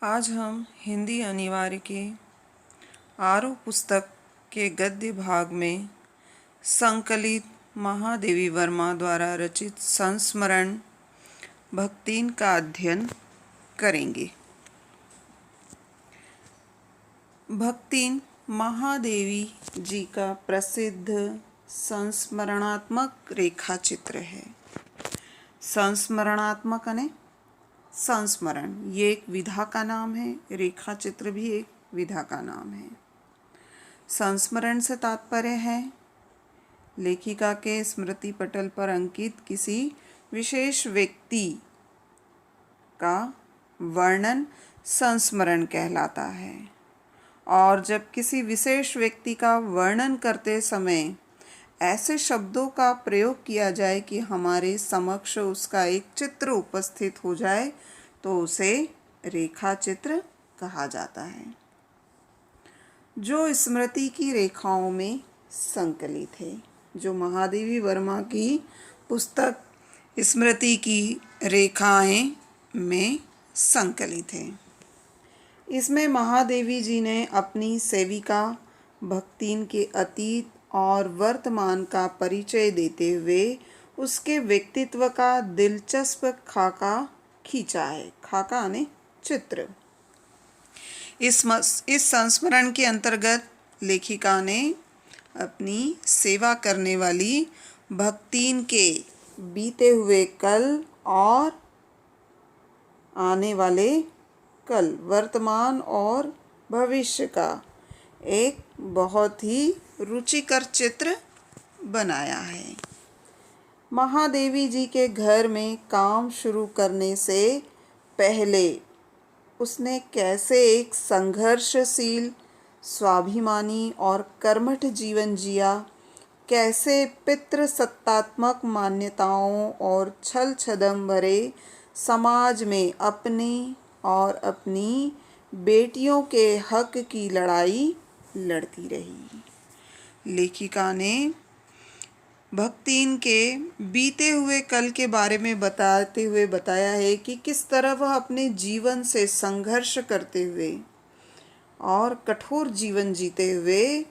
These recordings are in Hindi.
आज हम हिंदी अनिवार्य के आरोह पुस्तक के गद्य भाग में संकलित महादेवी वर्मा द्वारा रचित संस्मरण भक्तिन का अध्ययन करेंगे। भक्तिन महादेवी जी का प्रसिद्ध संस्मरणात्मक रेखा चित्र है। संस्मरणात्मक यानी संस्मरण ये एक विधा का नाम है, रेखा चित्र भी एक विधा का नाम है। संस्मरण से तात्पर्य है लेखिका के स्मृति पटल पर अंकित किसी विशेष व्यक्ति का वर्णन संस्मरण कहलाता है। और जब किसी विशेष व्यक्ति का वर्णन करते समय ऐसे शब्दों का प्रयोग किया जाए कि हमारे समक्ष उसका एक चित्र उपस्थित हो जाए तो उसे रेखा चित्र कहा जाता है, जो स्मृति की रेखाओं में संकलित है। जो महादेवी वर्मा की पुस्तक स्मृति की रेखाएं में संकलित है। इसमें महादेवी जी ने अपनी सेविका भक्तिन के अतीत और वर्तमान का परिचय देते हुए उसके व्यक्तित्व का दिलचस्प खाका खींचा है। खाका यानी चित्र। इस संस्मरण के अंतर्गत लेखिका ने अपनी सेवा करने वाली भक्तिन के बीते हुए कल और आने वाले कल, वर्तमान और भविष्य का एक बहुत ही रुचिकर चित्र बनाया है। महादेवी जी के घर में काम शुरू करने से पहले उसने कैसे एक संघर्षशील, स्वाभिमानी और कर्मठ जीवन जिया, कैसे पितृसत्तात्मक मान्यताओं और छल छदम भरे समाज में अपने और अपनी बेटियों के हक की लड़ाई लड़ती रही। लेखिका ने भक्तिन के बीते हुए कल के बारे में बताते हुए बताया है कि किस तरह वह अपने जीवन से संघर्ष करते हुए और कठोर जीवन जीते हुए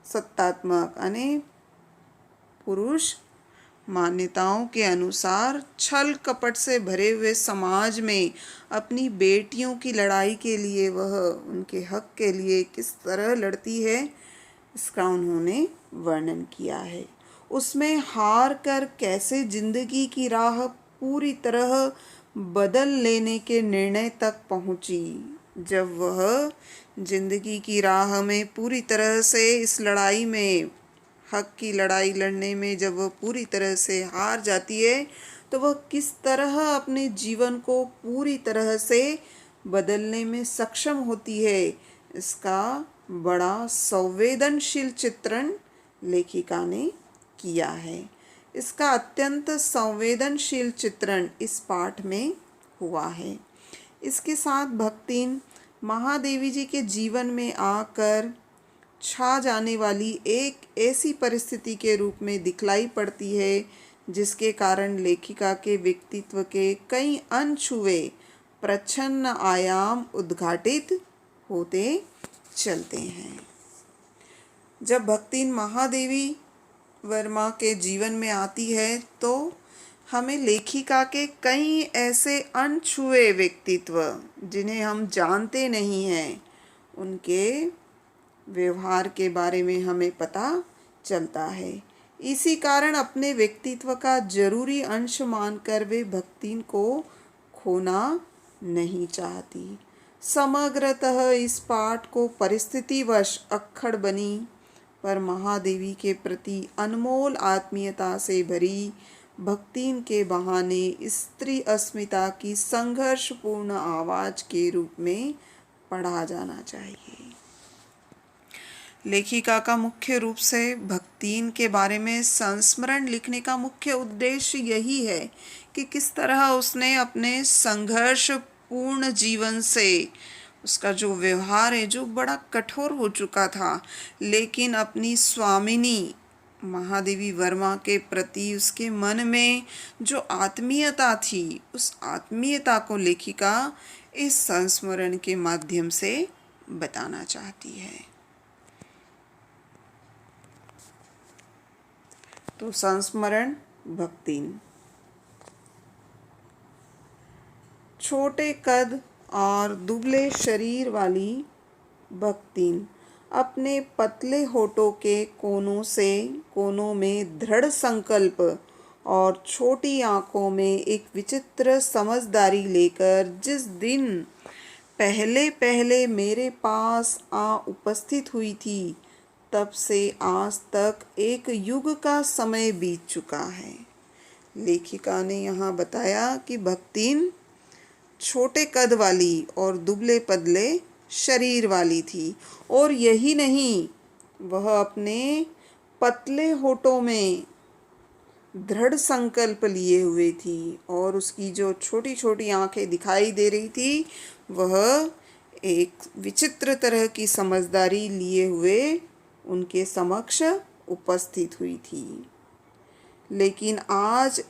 सत्तात्मक यानी पुरुष मान्यताओं के अनुसार छल कपट से भरे हुए समाज में अपनी बेटियों की लड़ाई के लिए, वह उनके हक के लिए किस तरह लड़ती है, इसका उन्होंने वर्णन किया है। उसमें हार कर कैसे जिंदगी की राह पूरी तरह बदल लेने के निर्णय तक पहुंची। जब वह जिंदगी की राह में पूरी तरह से इस लड़ाई में, हक की लड़ाई लड़ने में जब वह पूरी तरह से हार जाती है तो वह किस तरह अपने जीवन को पूरी तरह से बदलने में सक्षम होती है, इसका बड़ा संवेदनशील चित्रण लेखिका ने किया है। इसका अत्यंत संवेदनशील चित्रण इस पाठ में हुआ है। इसके साथ भक्तिन महादेवी जी के जीवन में आकर छा जाने वाली एक ऐसी परिस्थिति के रूप में दिखलाई पड़ती है जिसके कारण लेखिका के व्यक्तित्व के कई अनछुए प्रच्छन्न आयाम उद्घाटित होते चलते हैं। जब भक्तिन महादेवी वर्मा के जीवन में आती है तो हमें लेखिका के कई ऐसे अनछुए व्यक्तित्व, जिन्हें हम जानते नहीं हैं, उनके व्यवहार के बारे में हमें पता चलता है। इसी कारण अपने व्यक्तित्व का जरूरी अंश मानकर वे भक्तिन को खोना नहीं चाहती। समग्रतः इस पाठ को परिस्थितिवश अक्खड़ बनी पर महादेवी के प्रति अनमोल आत्मीयता से भरी भक्तिन के बहाने स्त्री अस्मिता की संघर्षपूर्ण आवाज के रूप में पढ़ा जाना चाहिए। लेखिका का मुख्य रूप से भक्तिन के बारे में संस्मरण लिखने का मुख्य उद्देश्य यही है कि किस तरह उसने अपने संघर्षपूर्ण जीवन से, उसका जो व्यवहार है जो बड़ा कठोर हो चुका था, लेकिन अपनी स्वामिनी महादेवी वर्मा के प्रति उसके मन में जो आत्मीयता थी, उस आत्मीयता को लेखिका इस संस्मरण के माध्यम से बताना चाहती है। तो संस्मरण भक्तिन। छोटे कद और दुबले शरीर वाली भक्तिन अपने पतले होठों के कोनों में दृढ़ संकल्प और छोटी आंखों में एक विचित्र समझदारी लेकर जिस दिन पहले पहले मेरे पास आ उपस्थित हुई थी, तब से आज तक एक युग का समय बीत चुका है। लेखिका ने यहाँ बताया कि भक्तिन छोटे कद वाली और दुबले पतले शरीर वाली थी, और यही नहीं, वह अपने पतले होठों में दृढ़ संकल्प लिए हुए थी, और उसकी जो छोटी छोटी आंखें दिखाई दे रही थी, वह एक विचित्र तरह की समझदारी लिए हुए उनके समक्ष उपस्थित हुई थी। लेकिन आज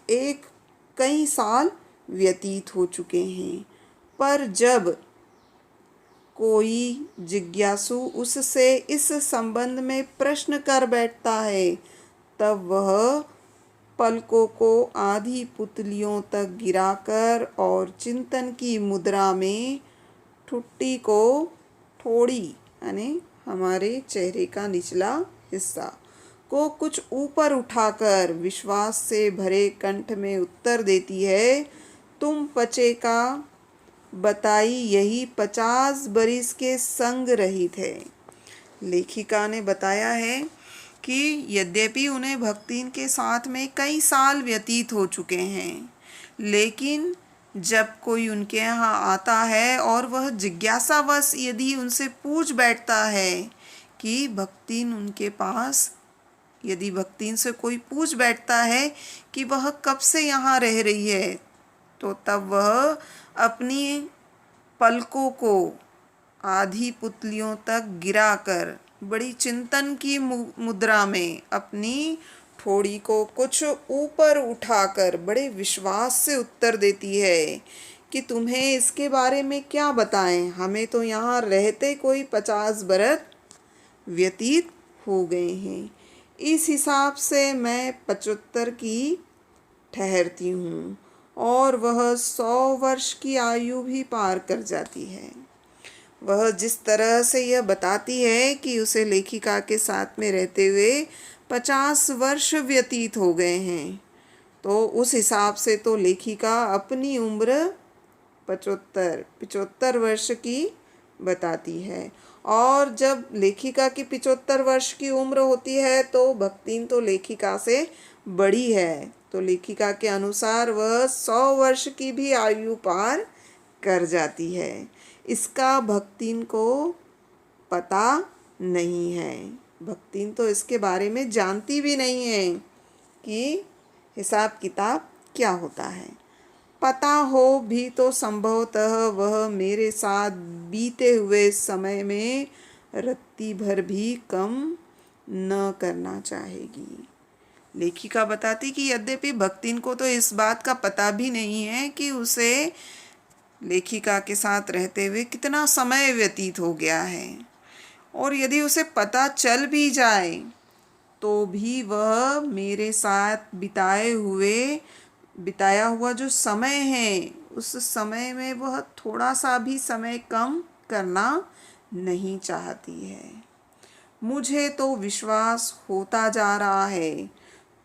कई साल व्यतीत हो चुके हैं, पर जब कोई जिज्ञासु उससे इस संबंध में प्रश्न कर बैठता है, तब वह पलकों को आधी पुतलियों तक गिराकर और चिंतन की मुद्रा में ठुड्डी को थोड़ी यानी हमारे चेहरे का निचला हिस्सा को कुछ ऊपर उठाकर विश्वास से भरे कंठ में उत्तर देती है, तुम पचे का बताई यही 50 बरिस के संग रहित है। लेखिका ने बताया है कि यद्यपि उन्हें भक्तिन के साथ में कई साल व्यतीत हो चुके हैं, लेकिन जब कोई उनके यहाँ आता है और वह जिज्ञासावश यदि उनसे पूछ बैठता है कि भक्तिन उनके पास, यदि भक्तिन से कोई पूछ बैठता है कि वह कब से यहाँ रह रही है, तो तब वह अपनी पलकों को आधी पुतलियों तक गिराकर बड़ी चिंतन की मुद्रा में अपनी ठोड़ी को कुछ ऊपर उठाकर बड़े विश्वास से उत्तर देती है कि तुम्हें इसके बारे में क्या बताएं, हमें तो यहाँ रहते कोई 50 बरस व्यतीत हो गए हैं। इस हिसाब से मैं 75 की ठहरती हूँ, और वह 100 वर्ष की आयु भी पार कर जाती है। वह जिस तरह से यह बताती है कि उसे लेखिका के साथ में रहते हुए 50 वर्ष व्यतीत हो गए हैं, तो उस हिसाब से तो लेखिका अपनी उम्र 75 वर्ष की बताती है। और जब लेखिका की 75 वर्ष की उम्र होती है, तो भक्तिन तो लेखिका से बड़ी है, तो लेखिका के अनुसार वह 100 वर्ष की भी आयु पार कर जाती है। इसका भक्तिन को पता नहीं है। भक्तिन तो इसके बारे में जानती भी नहीं है कि हिसाब किताब क्या होता है। पता हो भी तो संभवतः वह मेरे साथ बीते हुए समय में रत्ती भर भी कम न करना चाहेगी। लेखिका बताती कि यद्यपि भक्तिन को तो इस बात का पता भी नहीं है कि उसे लेखिका के साथ रहते हुए कितना समय व्यतीत हो गया है, और यदि उसे पता चल भी जाए तो भी वह मेरे साथ बिताया हुआ जो समय है, उस समय में वह थोड़ा सा भी समय कम करना नहीं चाहती है। मुझे तो विश्वास होता जा रहा है,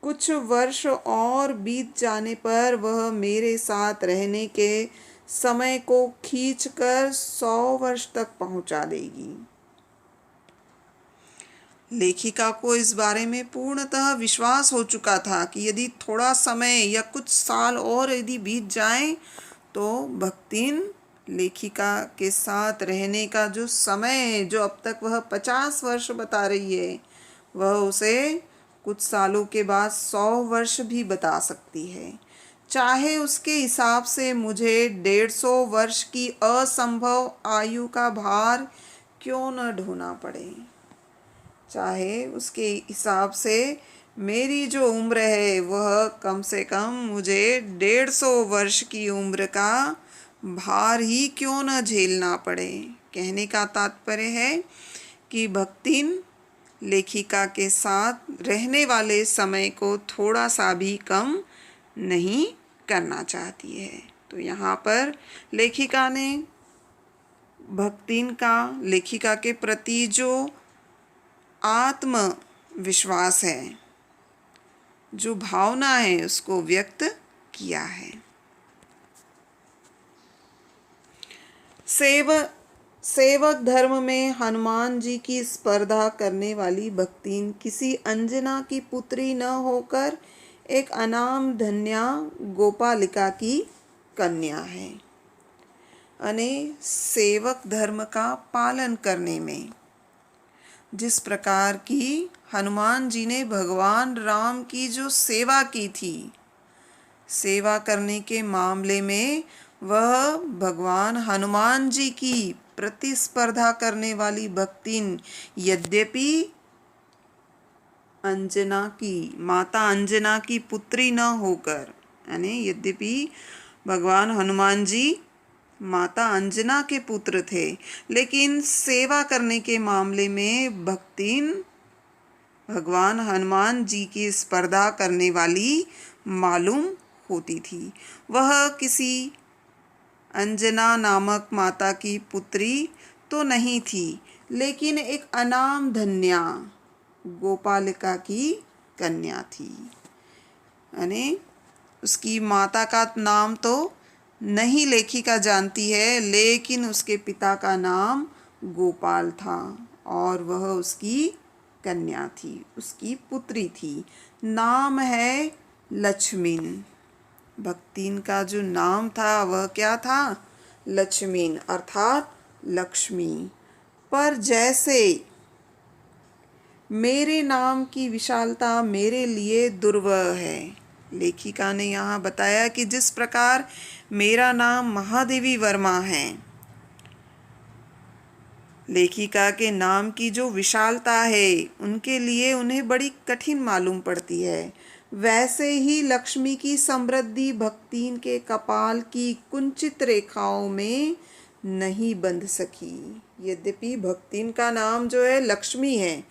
कुछ वर्ष और बीत जाने पर वह मेरे साथ रहने के समय को खींचकर 100 वर्ष तक पहुंचा देगी। लेखिका को इस बारे में पूर्णतः विश्वास हो चुका था कि यदि थोड़ा समय या कुछ साल और यदि बीत जाएं, तो भक्तिन लेखिका के साथ रहने का जो समय है, जो अब तक वह 50 वर्ष बता रही है, वह उसे कुछ सालों के बाद 100 वर्ष भी बता सकती है। चाहे उसके हिसाब से मुझे 150 वर्ष की असंभव आयु का भार क्यों न ढोना पड़े, चाहे उसके हिसाब से मेरी जो उम्र है वह कम से कम मुझे 150 वर्ष की उम्र का भार ही क्यों न झेलना पड़े। कहने का तात्पर्य है कि भक्तिन लेखिका के साथ रहने वाले समय को थोड़ा सा भी कम नहीं करना चाहती है। तो यहाँ पर लेखिका ने भक्तिन का लेखिका के प्रति जो आत्मविश्वास है, जो भावना है, उसको व्यक्त किया है। सेवक धर्म में हनुमान जी की स्पर्धा करने वाली भक्तिन किसी अंजना की पुत्री न होकर एक अनाम धन्या गोपालिका की कन्या है। अने सेवक धर्म का पालन करने में जिस प्रकार की हनुमान जी ने भगवान राम की जो सेवा की थी, सेवा करने के मामले में वह भगवान हनुमान जी की प्रतिस्पर्धा करने वाली भक्तिन यद्यपि माता अंजना की पुत्री न होकर, यानी यद्यपि भगवान हनुमान जी माता अंजना के पुत्र थे, लेकिन सेवा करने के मामले में भक्तिन भगवान हनुमान जी की स्पर्धा करने वाली मालूम होती थी। वह किसी अंजना नामक माता की पुत्री तो नहीं थी, लेकिन एक अनाम धन्या गोपालिका की कन्या थी। यानी उसकी माता का नाम तो नहीं लेखिका जानती है, लेकिन उसके पिता का नाम गोपाल था और वह उसकी कन्या थी, उसकी पुत्री थी। नाम है लक्ष्मीन। भक्तिन का जो नाम था वह क्या था? लक्ष्मीन, अर्थात लक्ष्मी। पर जैसे मेरे नाम की विशालता मेरे लिए दुर्लभ है। लेखिका ने यहाँ बताया कि जिस प्रकार मेरा नाम महादेवी वर्मा है, लेखिका के नाम की जो विशालता है उनके लिए उन्हें बड़ी कठिन मालूम पड़ती है, वैसे ही लक्ष्मी की समृद्धि भक्तिन के कपाल की कुंचित रेखाओं में नहीं बंध सकी। यद्यपि भक्तिन का नाम जो है लक्ष्मी है,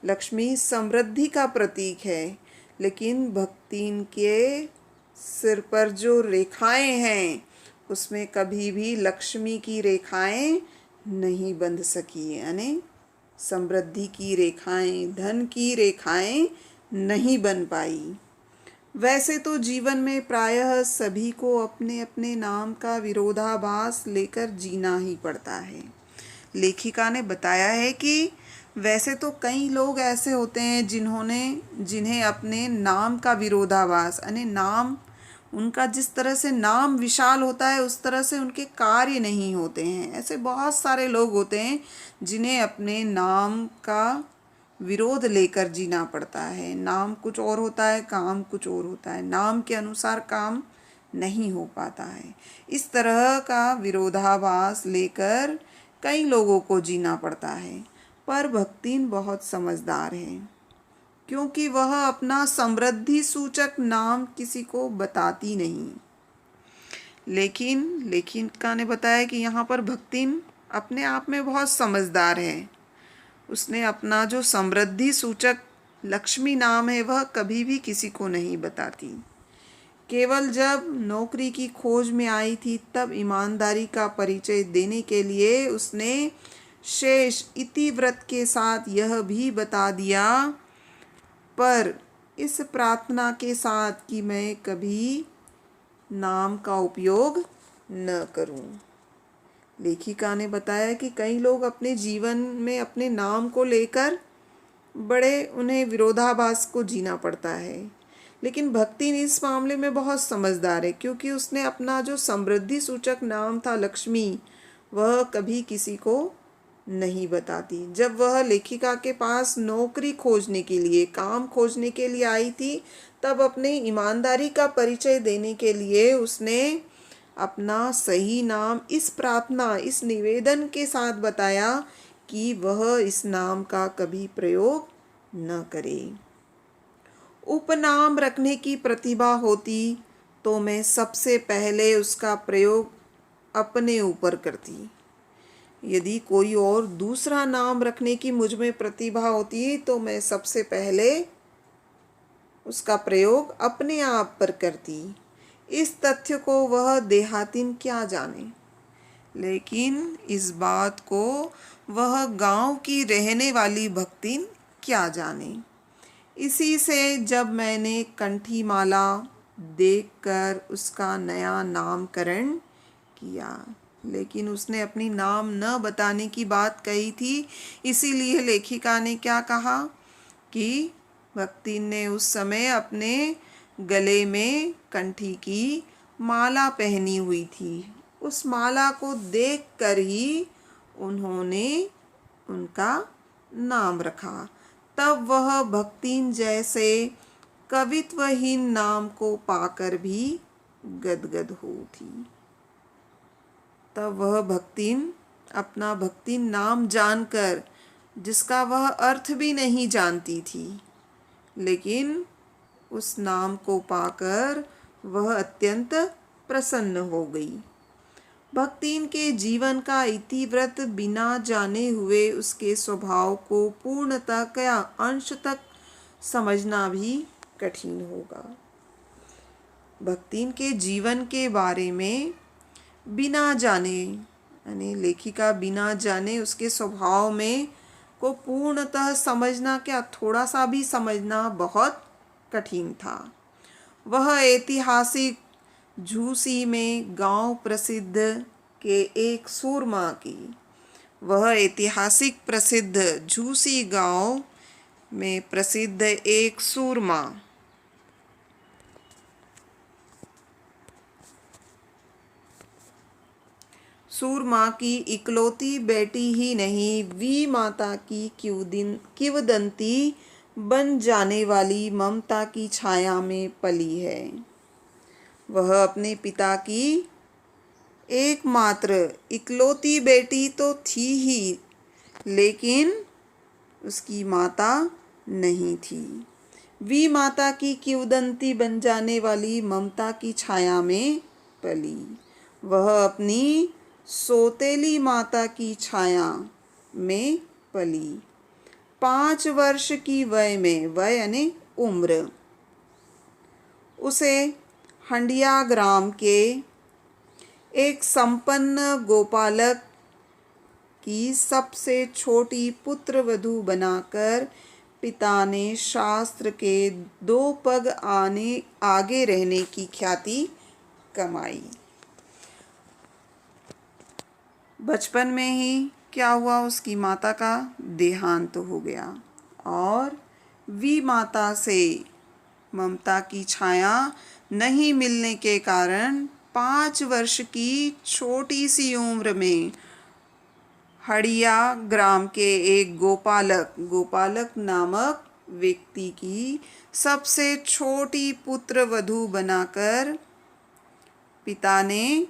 लक्ष्मी समृद्धि का प्रतीक है, लेकिन भक्तिन के सिर पर जो रेखाएं हैं उसमें कभी भी लक्ष्मी की रेखाएं नहीं बंध सकी। यानी समृद्धि की रेखाएं, धन की रेखाएं नहीं बन पाई। वैसे तो जीवन में प्रायः सभी को अपने अपने नाम का विरोधाभास लेकर जीना ही पड़ता है। लेखिका ने बताया है कि वैसे तो कई लोग ऐसे होते हैं जिन्हें अपने नाम का विरोधाभास, यानी नाम उनका जिस तरह से नाम विशाल होता है उस तरह से उनके कार्य नहीं होते हैं। ऐसे बहुत सारे लोग होते हैं जिन्हें अपने नाम का विरोध लेकर जीना पड़ता है। नाम कुछ और होता है, काम कुछ और होता है, नाम के अनुसार काम नहीं हो पाता है। इस तरह का विरोधाभास लेकर कई लोगों को जीना पड़ता है। पर भक्तिन बहुत समझदार है, क्योंकि वह अपना समृद्धि सूचक नाम किसी को बताती नहीं। लेकिन लेखिका ने बताया कि यहाँ पर भक्तिन अपने आप में बहुत समझदार है। उसने अपना जो समृद्धि सूचक लक्ष्मी नाम है वह कभी भी किसी को नहीं बताती। केवल जब नौकरी की खोज में आई थी तब ईमानदारी का परिचय देने के लिए उसने शेष इतिव्रत के साथ यह भी बता दिया, पर इस प्रार्थना के साथ कि मैं कभी नाम का उपयोग न करूं। लेखिका ने बताया कि कई लोग अपने जीवन में अपने नाम को लेकर उन्हें विरोधाभास को जीना पड़ता है, लेकिन भक्तिन इस मामले में बहुत समझदार है, क्योंकि उसने अपना जो समृद्धि सूचक नाम था लक्ष्मी, वह कभी किसी को नहीं बताती। जब वह लेखिका के पास नौकरी खोजने के लिए, काम खोजने के लिए आई थी, तब अपने ईमानदारी का परिचय देने के लिए उसने अपना सही नाम इस प्रार्थना, इस निवेदन के साथ बताया कि वह इस नाम का कभी प्रयोग न करे। उपनाम रखने की प्रतिभा होती तो मैं सबसे पहले उसका प्रयोग अपने ऊपर करती। यदि कोई और दूसरा नाम रखने की मुझ में प्रतिभा होती तो मैं सबसे पहले उसका प्रयोग अपने आप पर करती। इस तथ्य को वह देहातिन क्या जाने, लेकिन इस बात को वह गांव की रहने वाली भक्तिन क्या जाने। इसी से जब मैंने कंठी माला देखकर उसका नया नामकरण किया, लेकिन उसने अपनी नाम न बताने की बात कही थी, इसीलिए लेखिका ने क्या कहा कि भक्तिन ने उस समय अपने गले में कंठी की माला पहनी हुई थी। उस माला को देखकर ही उन्होंने उनका नाम रखा। तब वह भक्तिन जैसे कवित्वहीन नाम को पाकर भी गदगद हो उठी। तब वह भक्तिन अपना भक्तिन नाम जानकर, जिसका वह अर्थ भी नहीं जानती थी, लेकिन उस नाम को पाकर वह अत्यंत प्रसन्न हो गई। भक्तिन के जीवन का इतिवृत्त बिना जाने हुए उसके स्वभाव को पूर्णतः क्या अंश तक समझना भी कठिन होगा। भक्तिन के जीवन के बारे में बिना जाने, यानी लेखिका बिना जाने उसके स्वभाव में को पूर्णतः समझना क्या, थोड़ा सा भी समझना बहुत कठिन था। वह ऐतिहासिक झूसी में गांव प्रसिद्ध के एक सूरमा की, वह ऐतिहासिक प्रसिद्ध झूसी गांव में प्रसिद्ध एक सूरमा की इकलौती बेटी ही नहीं, वी माता की किंवदंती बन जाने वाली ममता की छाया में पली है। वह अपने पिता की एकमात्र इकलौती बेटी तो थी ही, लेकिन उसकी माता नहीं थी। वी माता की किंवदंती बन जाने वाली ममता की छाया में पली। वह अपनी सौतेली माता की छाया में पली। 5 वर्ष की वय में, वय यानी उम्र, उसे हंडिया ग्राम के एक संपन्न गोपालक की सबसे छोटी पुत्रवधू बनाकर पिता ने शास्त्र के 2 पग आगे रहने की ख्याति कमाई। बचपन में ही क्या हुआ, उसकी माता का देहांत हो गया और वी माता से ममता की छाया नहीं मिलने के कारण 5 वर्ष की छोटी सी उम्र में हड़िया ग्राम के एक गोपालक नामक व्यक्ति की सबसे छोटी पुत्रवधू बनाकर पिता ने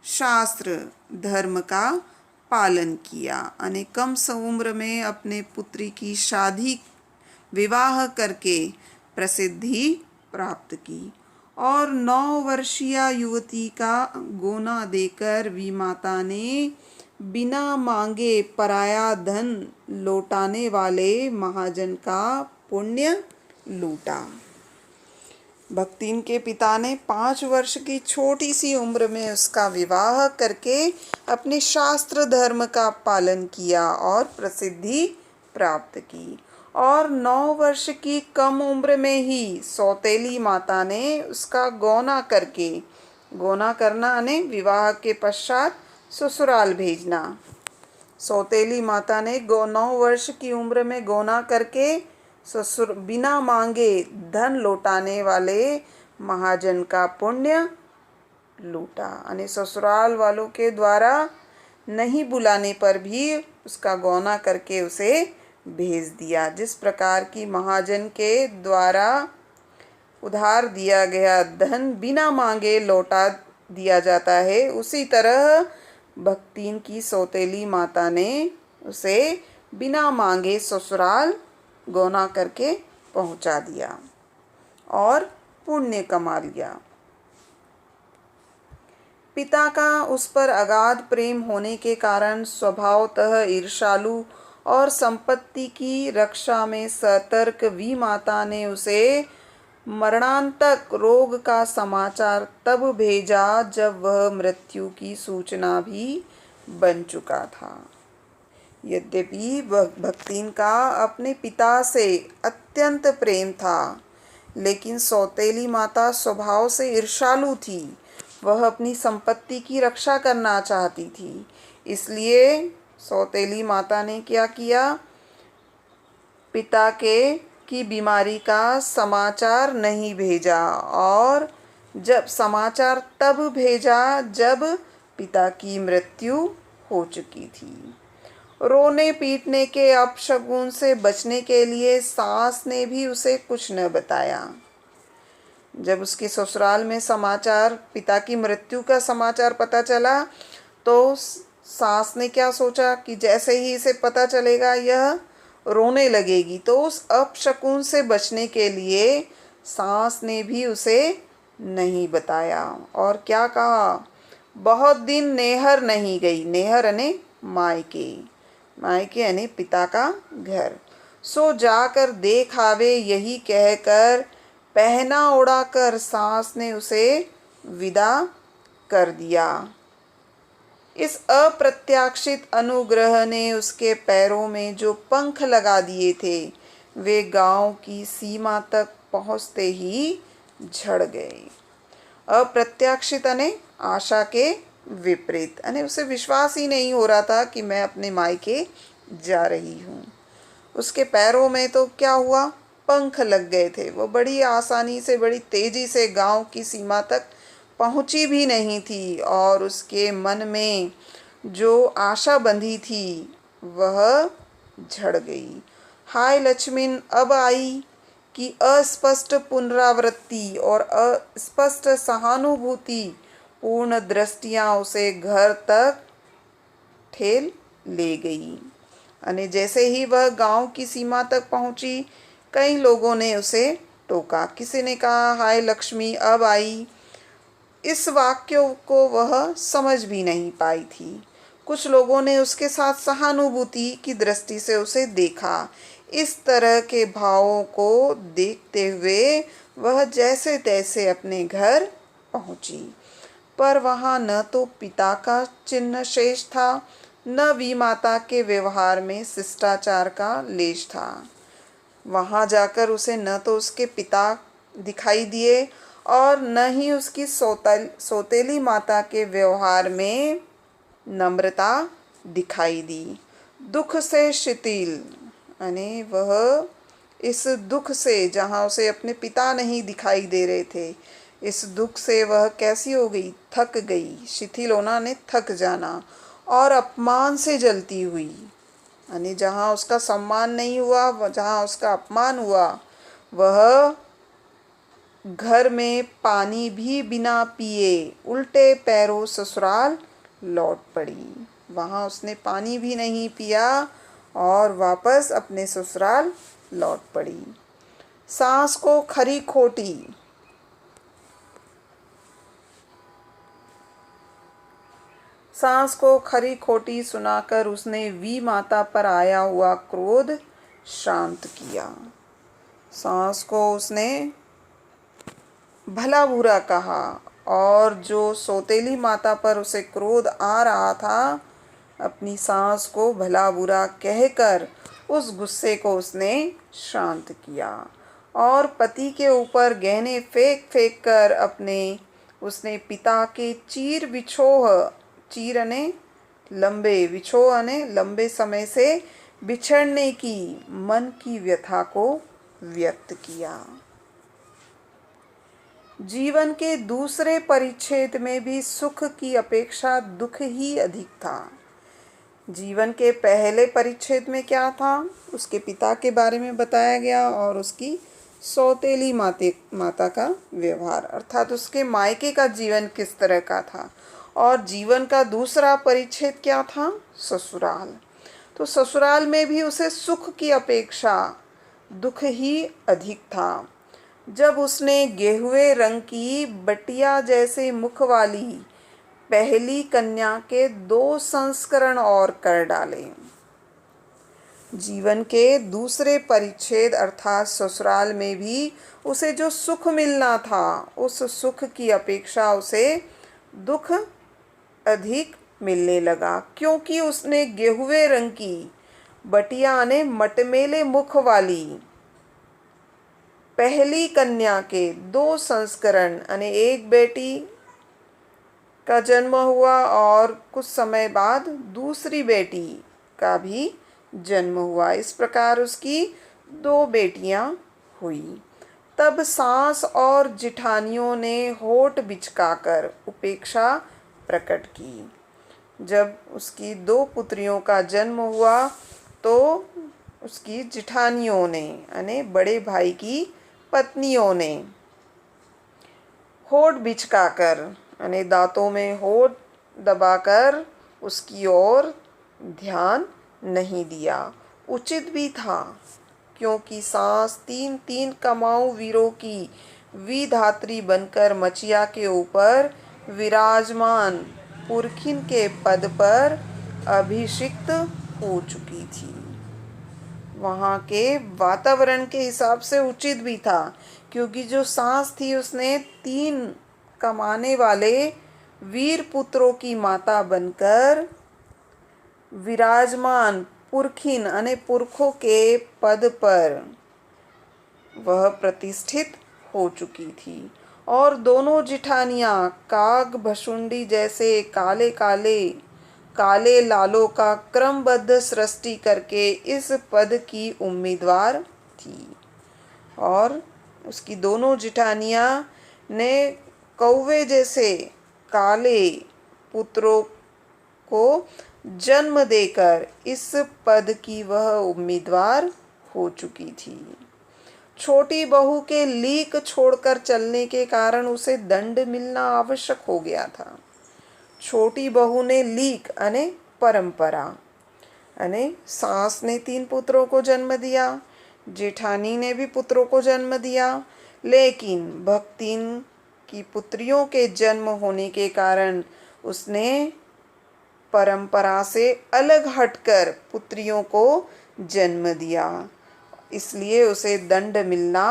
शास्त्र धर्म का पालन किया। यानी कम उम्र में अपने पुत्री की शादी विवाह करके प्रसिद्धि प्राप्त की और 9 वर्षीय युवती का गोना देकर वी माता ने बिना मांगे पराया धन लौटाने वाले महाजन का पुण्य लूटा। भक्तिन के पिता ने 5 वर्ष की छोटी सी उम्र में उसका विवाह करके अपने शास्त्र धर्म का पालन किया और प्रसिद्धि प्राप्त की और 9 वर्ष की कम उम्र में ही सौतेली माता ने उसका गौना करके, गौना करना यानी विवाह के पश्चात ससुराल भेजना। सौतेली माता ने 9 वर्ष की उम्र में गौना करके बिना मांगे धन लौटाने वाले महाजन का पुण्य लूटा। यानी ससुराल वालों के द्वारा नहीं बुलाने पर भी उसका गौना करके उसे भेज दिया। जिस प्रकार की महाजन के द्वारा उधार दिया गया धन बिना मांगे लौटा दिया जाता है, उसी तरह भक्तिन की सौतेली माता ने उसे बिना मांगे ससुराल गौना करके पहुंचा दिया। और पुण्य कमा लिया। पिता का उस पर अगाध प्रेम होने के कारण स्वभावतः ईर्ष्यालु और संपत्ति की रक्षा में सतर्क विमाता ने उसे मरणांतक रोग का समाचार तब भेजा जब वह मृत्यु की सूचना भी बन चुका था। यद्यपि भक्तिन का अपने पिता से अत्यंत प्रेम था, लेकिन सौतेली माता स्वभाव से ईर्ष्यालु थी। वह अपनी संपत्ति की रक्षा करना चाहती थी। इसलिए सौतेली माता ने क्या किया, पिता की बीमारी का समाचार नहीं भेजा, और जब समाचार तब भेजा जब पिता की मृत्यु हो चुकी थी। रोने पीटने के अपशगुन से बचने के लिए सास ने भी उसे कुछ न बताया। जब उसके ससुराल में समाचार, पिता की मृत्यु का समाचार पता चला, तो सास ने क्या सोचा कि जैसे ही इसे पता चलेगा यह रोने लगेगी, तो उस अपशकुन से बचने के लिए सास ने भी उसे नहीं बताया। और क्या कहा, बहुत दिन नेहर नहीं गई। नेहर यानी मायके, मायके यानी पिता का घर। सो जाकर देख आवे, यही कहकर पहना उड़ाकर सास ने उसे विदा कर दिया। इस अप्रत्याशित अनुग्रह ने उसके पैरों में जो पंख लगा दिए थे, वे गांव की सीमा तक पहुंचते ही झड़ गए। अप्रत्याशित यानी आशा के विपरीत, यानी उसे विश्वास ही नहीं हो रहा था कि मैं अपने मायके जा रही हूँ। उसके पैरों में तो क्या हुआ, पंख लग गए थे। वो बड़ी आसानी से, बड़ी तेजी से गांव की सीमा तक पहुंची भी नहीं थी, और उसके मन में जो आशा बंधी थी वह झड़ गई। हाय लक्ष्मीन अब आई कि अस्पष्ट पुनरावृत्ति और अस्पष्ट सहानुभूति पूर्ण दृष्टियां उसे घर तक ठेल ले गई। यानी जैसे ही वह गांव की सीमा तक पहुंची, कई लोगों ने उसे टोका। किसी ने कहा हाय लक्ष्मी अब आई। इस वाक्य को वह समझ भी नहीं पाई थी। कुछ लोगों ने उसके साथ सहानुभूति की दृष्टि से उसे देखा। इस तरह के भावों को देखते हुए वह जैसे तैसे अपने घर पहुंची, पर वहां न तो पिता का चिन्ह शेष था, न विमाता के व्यवहार में शिष्टाचार का लेश था। वहां जाकर उसे न तो उसके पिता दिखाई दिए और न ही उसकी सौतेली माता के व्यवहार में नम्रता दिखाई दी। दुख से शिथिल, यानी वह इस दुख से, जहाँ उसे अपने पिता नहीं दिखाई दे रहे थे, इस दुख से वह कैसी हो गई, थक गई। शिथिल होना ने थक जाना, और अपमान से जलती हुई, यानी जहाँ उसका सम्मान नहीं हुआ, जहाँ उसका अपमान हुआ, वह घर में पानी भी बिना पिए उल्टे पैरों ससुराल लौट पड़ी। वहाँ उसने पानी भी नहीं पिया और वापस अपने ससुराल लौट पड़ी। सास को खरी खोटी, सास को खरी खोटी सुनाकर उसने वी माता पर आया हुआ क्रोध शांत किया। सास को उसने भला बुरा कहा, और जो सौतेली माता पर उसे क्रोध आ रहा था, अपनी सास को भला बुरा कहकर उस गुस्से को उसने शांत किया, और पति के ऊपर गहने फेंक फेंक कर उसने पिता के चीर बिछोह, चीर ने लंबे, बिछोह ने लंबे समय से बिछड़ने की मन की व्यथा को व्यक्त किया। जीवन के दूसरे परिच्छेद में भी सुख की अपेक्षा दुख ही अधिक था। जीवन के पहले परिच्छेद में क्या था, उसके पिता के बारे में बताया गया और उसकी सौतेली माता का व्यवहार, अर्थात उसके मायके का जीवन किस तरह का था। और जीवन का दूसरा परिच्छेद क्या था, ससुराल। तो ससुराल में भी उसे सुख की अपेक्षा दुख ही अधिक था। जब उसने गेहुए रंग की बटिया जैसे मुख वाली पहली कन्या के 2 संस्करण और कर डाले। जीवन के दूसरे परिच्छेद अर्थात ससुराल में भी उसे जो सुख मिलना था, उस सुख की अपेक्षा उसे दुख अधिक मिलने लगा, क्योंकि उसने गेहुए रंग की बटिया ने मटमेले मुख वाली पहली कन्या के 2 संस्करण यानी एक बेटी का जन्म हुआ और कुछ समय बाद दूसरी बेटी का भी जन्म हुआ। इस प्रकार उसकी 2 बेटियां हुई। तब सास और जिठानियों ने होठ बिचकाकर उपेक्षा प्रकट की। जब उसकी 2 पुत्रियों का जन्म हुआ तो उसकी जिठानियों ने यानी बड़े भाई की पत्नियों ने होठ बिचकाकर यानी दांतों में होठ दबाकर उसकी ओर ध्यान नहीं दिया। उचित भी था, क्योंकि सास 3-3 कमाऊ वीरों की विधात्री बनकर मचिया के ऊपर विराजमान पुरखिन के पद पर अभिषिक्त हो चुकी थी। वहाँ के वातावरण के हिसाब से उचित भी था, क्योंकि जो सास थी उसने 3 कमाने वाले वीर पुत्रों की माता बनकर विराजमान पुरखिन यानी पुरखों के पद पर वह प्रतिष्ठित हो चुकी थी। और दोनों जिठानियां काग भशुंडी जैसे काले काले काले लालों का क्रमबद्ध सृष्टि करके इस पद की उम्मीदवार थी। और उसकी दोनों जिठानियां ने कौवे जैसे काले पुत्रों को जन्म देकर इस पद की वह उम्मीदवार हो चुकी थी। छोटी बहू के लीक छोड़कर चलने के कारण उसे दंड मिलना आवश्यक हो गया था। छोटी बहू ने लीक यानी परंपरा यानी सास ने 3 पुत्रों को जन्म दिया, जेठानी ने भी पुत्रों को जन्म दिया, लेकिन भक्तिन की पुत्रियों के जन्म होने के कारण उसने परंपरा से अलग हटकर पुत्रियों को जन्म दिया, इसलिए उसे दंड मिलना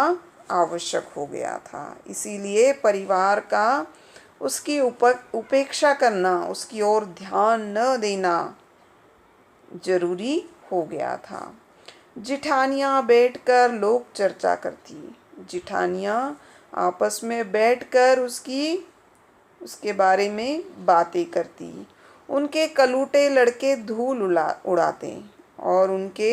आवश्यक हो गया था। इसीलिए परिवार का उसकी उपेक्षा करना, उसकी ओर ध्यान न देना जरूरी हो गया था। जिठानियां बैठकर लोक चर्चा करती, जिठानियां आपस में बैठकर उसके बारे में बातें करती। उनके कलूटे लड़के धूल उड़ाते और उनके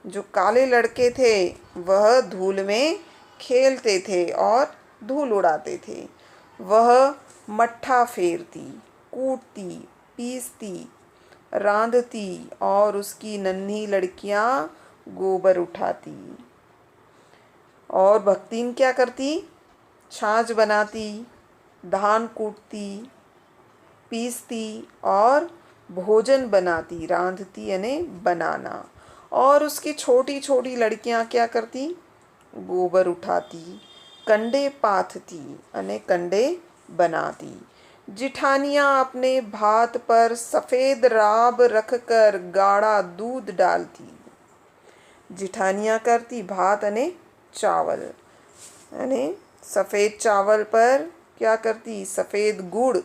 जो काले लड़के थे वह धूल में खेलते थे और धूल उड़ाते थे। वह मट्ठा फेरती, कूटती, पीसती, रांधती और उसकी नन्ही लड़कियां गोबर उठाती। और भक्तिन क्या करती? छाछ बनाती, धान कूटती, पीसती और भोजन बनाती, रांधती यानी बनाना। और उसकी छोटी छोटी लड़कियां क्या करती? गोबर उठाती, कंडे पाथती यानी कंडे बनाती। जिठानियां अपने भात पर सफ़ेद राब रखकर गाढ़ा दूध डालती। जिठानियां करती भात यानी चावल यानी सफ़ेद चावल पर क्या करती? सफ़ेद गुड़,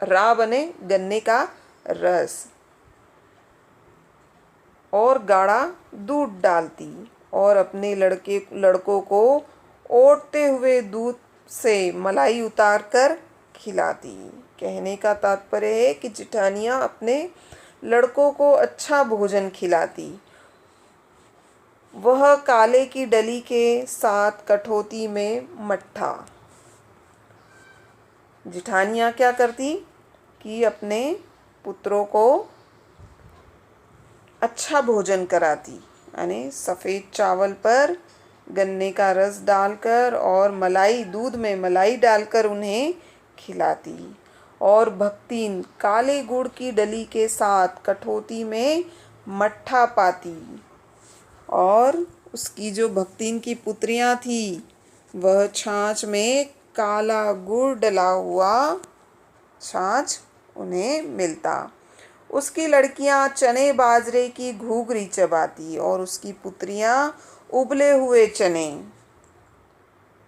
राब यानी गन्ने का रस और गाढ़ा दूध डालती और अपने लड़कों को ओटते हुए दूध से मलाई उतार कर खिलाती। कहने का तात्पर्य है कि जिठानियां अपने लड़कों को अच्छा भोजन खिलाती। वह काले की डली के साथ कठौती में मट्ठा। जिठानियां क्या करती कि अपने पुत्रों को अच्छा भोजन कराती, यानी सफ़ेद चावल पर गन्ने का रस डालकर और मलाई, दूध में मलाई डालकर उन्हें खिलाती। और भक्तिन काले गुड़ की डली के साथ कठौती में मट्ठा पाती और उसकी जो भक्तिन की पुत्रियां थी वह छाछ में काला गुड़ डला हुआ छाछ उन्हें मिलता। उसकी लड़कियां चने बाजरे की घूघरी चबाती और उसकी पुत्रियां उबले हुए चने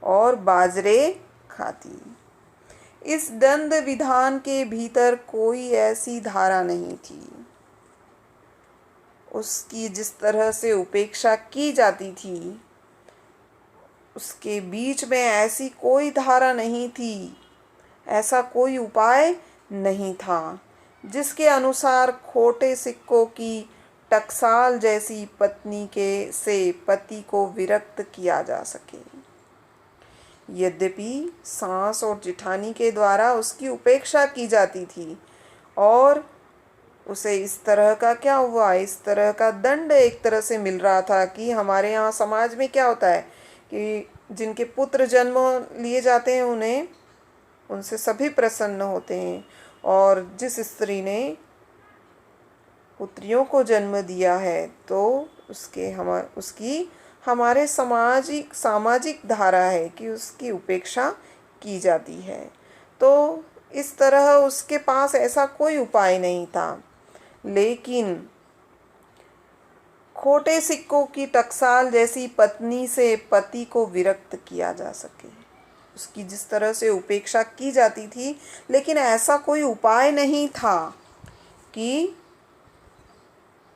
और बाजरे खाती। इस दंड विधान के भीतर कोई ऐसी धारा नहीं थी। उसकी जिस तरह से उपेक्षा की जाती थी उसके बीच में ऐसी कोई धारा नहीं थी, ऐसा कोई उपाय नहीं था जिसके अनुसार खोटे सिक्कों की टकसाल जैसी पत्नी के से पति को विरक्त किया जा सके। यद्यपि सास और जिठानी के द्वारा उसकी उपेक्षा की जाती थी और उसे इस तरह का क्या हुआ, इस तरह का दंड एक तरह से मिल रहा था कि हमारे यहाँ समाज में क्या होता है कि जिनके पुत्र जन्म लिए जाते हैं उन्हें उनसे सभी प्रसन्न होते हैं, और जिस स्त्री ने पुत्रियों को जन्म दिया है तो उसकी हमारे सामाजिक धारा है कि उसकी उपेक्षा की जाती है। तो इस तरह उसके पास ऐसा कोई उपाय नहीं था, लेकिन खोटे सिक्कों की टकसाल जैसी पत्नी से पति को विरक्त किया जा सके। उसकी जिस तरह से उपेक्षा की जाती थी, लेकिन ऐसा कोई उपाय नहीं था कि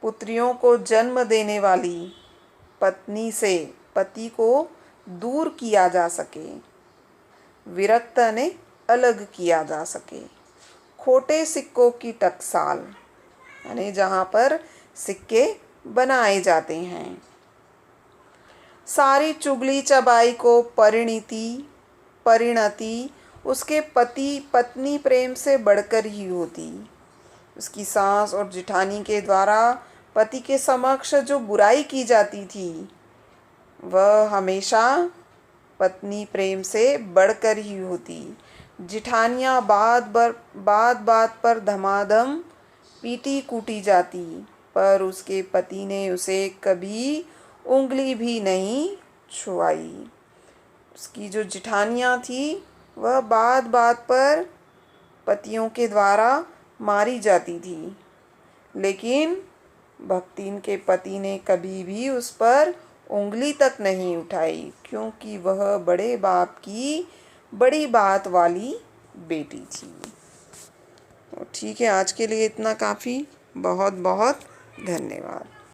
पुत्रियों को जन्म देने वाली पत्नी से पति को दूर किया जा सके, विरक्त ने अलग किया जा सके। खोटे सिक्कों की टकसाल यानी जहाँ पर सिक्के बनाए जाते हैं। सारी चुगली चबाई को परिणति उसके पति पत्नी प्रेम से बढ़कर ही होती। उसकी सास और जिठानी के द्वारा पति के समक्ष जो बुराई की जाती थी वह हमेशा पत्नी प्रेम से बढ़कर ही होती। जिठानियाँ बात पर धमाधम पीटी कूटी जाती, पर उसके पति ने उसे कभी उंगली भी नहीं छुआई। उसकी जो जिठानियाँ थी वह बात पर पतियों के द्वारा मारी जाती थी, लेकिन भक्तिन के पति ने कभी भी उस पर उंगली तक नहीं उठाई, क्योंकि वह बड़े बाप की बड़ी बात वाली बेटी थी। ठीक है, आज के लिए इतना काफ़ी। बहुत बहुत धन्यवाद।